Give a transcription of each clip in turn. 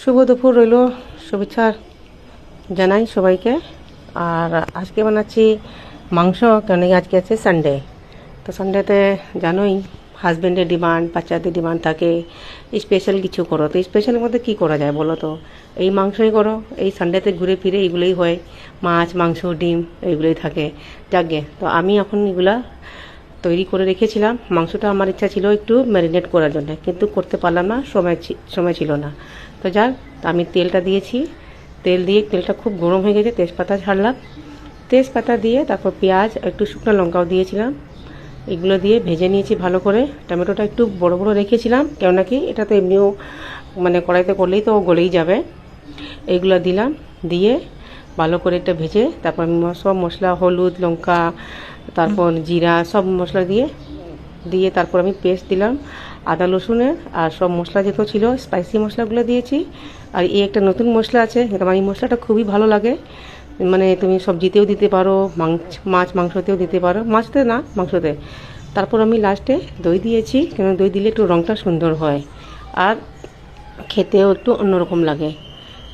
শুভ দুপুর রইল, শুভেচ্ছা জানাই সবাইকে। আর আজকে বানাচ্ছি মাংস, কেন কি আজকে আছে সানডে। তো সানডেতে জানোই হাজব্যান্ডের ডিমান্ড, বাচ্চাদের ডিমান্ড থাকে স্পেশাল কিছু করো। তো স্পেশালের মধ্যে কী করা যায় বলো তো? এই মাংসই করো। এই সানডেতে ঘুরে ফিরে এইগুলোই হয়, মাছ মাংস ডিম এইগুলোই থাকে। যাকগে, তো আমি এখন এগুলা তৈরি করে রেখেছিলাম। মাংসটা আমার ইচ্ছা ছিল একটু ম্যারিনেট করার জন্য, কিন্তু করতে পারলাম না, সময় ছিল না। তো যাক, আমি তেলটা দিয়েছি, তেল দিয়ে তেলটা খুব গরম হয়ে গেছে, তেজপাতা ছাড়লাম। তেজপাতা দিয়ে তারপর পেঁয়াজ, একটু শুকনো লঙ্কাও দিয়েছিলাম। এগুলো দিয়ে ভেজে নিয়েছি ভালো করে। টমেটোটা একটু বড় বড় রেখেছিলাম, কেননা কি এটা তো এমনিও মানে কড়াইতে করলেই তো গলেই যাবে। এইগুলো দিলাম, দিয়ে ভালো করে একটা ভেজে তারপর আমি সব মশলা, হলুদ লঙ্কা, তারপর জিরা, সব মশলা দিয়ে দিয়ে তারপর আমি পেস্ট দিলাম আদা রসুনের। আর সব মশলা যেহেতু ছিল স্পাইসি মশলাগুলো দিয়েছি। আর এই একটা নতুন মশলা আছে, আমার এই মশলাটা খুবই ভালো লাগে। মানে তুমি সবজিতেও দিতে পারো, মাছ মাংসতেও দিতে পারো, মাছতে না মাংসতে। তারপর আমি লাস্টে দই দিয়েছি, কেন দই দিলে একটু রঙটা সুন্দর হয় আর খেতেও একটু অন্যরকম লাগে।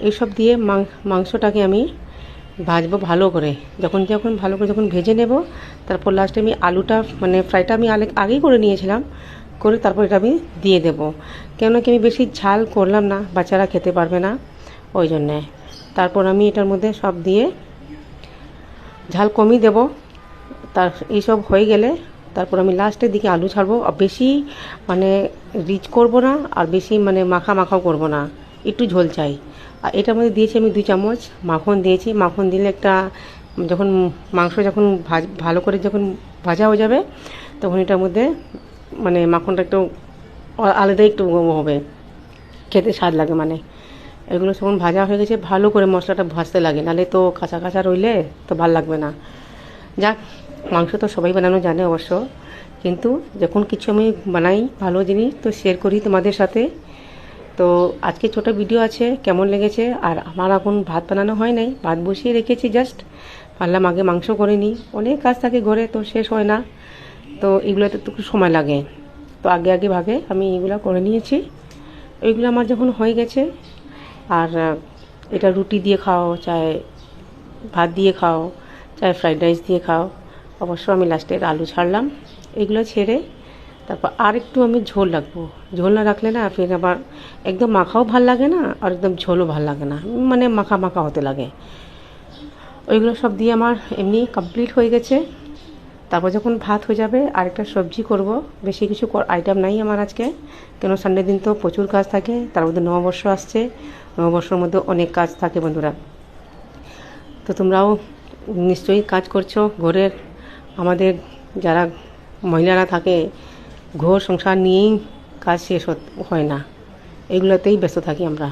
এইসব দিয়ে মাংসটাকে আমি ভাজবো ভালো করে। যখন যখন ভালো করে যখন ভেজে নেব, তারপর লাস্টে আমি আলুটা মানে ফ্রাইটা আমি আগেই করে নিয়েছিলাম, করে তারপর এটা আমি দিয়ে দেবো। কেন কি আমি বেশি ঝাল করলাম না, বাচ্চারা খেতে পারবে না, ওই জন্যে। তারপর আমি এটার মধ্যে সব দিয়ে ঝাল কমই দেব। তার এইসব হয়ে গেলে তারপর আমি লাস্টের দিকে আলু ছাড়বো। আর বেশি মানে রিচ করব না, আর বেশি মানে মাখা মাখাও করব না, একটু ঝোল চাই। আর এটার মধ্যে দিয়েছি আমি 2 চামচ মাখন দিয়েছি। মাখন দিলে একটা যখন মাংস যখন ভালো করে যখন ভাজা হয়ে যাবে, তখন এটার মধ্যে মানে মাখনটা একটু আলাদাই একটু হবে, খেতে স্বাদ লাগে। মানে এগুলো যখন ভাজা হয়ে গেছে, ভালো করে মশলাটা ভাজতে লাগে, নাহলে তো কাঁচা কাঁচা রইলে তো ভাল লাগবে না। যাক, মাংস তো সবাই বানানো জানে অবশ্য, কিন্তু যখন কিছু আমি বানাই ভালো জিনিস তো শেয়ার করি তোমাদের সাথে। তো আজকে ছোটো ভিডিও আছে, কেমন লেগেছে। আর আমার এখন ভাত বানানো হয় নাই, ভাত বসিয়ে রেখেছি জাস্ট। পারলাম আগে মাংস করে নিই, অনেক কাজ থাকে ঘরে, তো শেষ হয় না, তো এগুলোতে একটু সময় লাগে। তো আগে ভাগে আমি এগুলো করে নিয়েছি। ওইগুলো আমার যখন হয়ে গেছে, আর এটা রুটি দিয়ে খাও, চাहे ভাত দিয়ে খাও, চাहे ফ্রাইড রাইস দিয়ে খাও। অবশ্য আমি লাস্টে আলু ছাড়লাম। এগুলো ছেড়ে তারপর আর একটু আমি ঝোল রাখবো। ঝোল না রাখলে না ফির আবার একদম মাখাও ভাল লাগে না, আর একদম ঝোলও ভাল লাগে না, মানে মাখা মাখা হতে লাগে। ওইগুলো সব দিয়ে আমার এমনি কমপ্লিট হয়ে গেছে। তারপর যখন ভাত হয়ে যাবে, আরেকটা সবজি করব। বেশি কিছু আইটেম নাই আমার আজকে, কেন সানডে দিন তো প্রচুর কাজ থাকে। তার মধ্যে নববর্ষ আসছে, নববর্ষের মধ্যে অনেক কাজ থাকে বন্ধুরা। তো তোমরাও নিশ্চয়ই কাজ করছো ঘরের। আমাদের যারা মহিলারা থাকে, ঘর সংসার নিয়েই কাজ শেষ হয় না, এগুলোতেই ব্যস্ত থাকি আমরা।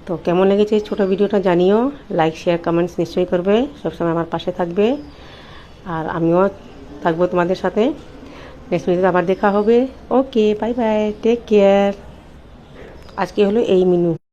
তো কেমন লেগেছে ছোটো ভিডিওটা জানিও। লাইক শেয়ার কমেন্টস নিশ্চয়ই করবে, সবসময় আমার পাশে থাকবে। আর আমিও থাকবো তোমাদের সাথে। নেক্সট ভিডিওতে আবার দেখা হবে। ওকে, বাই বাই, টেক কেয়ার। আজকে হলো এই মেনু।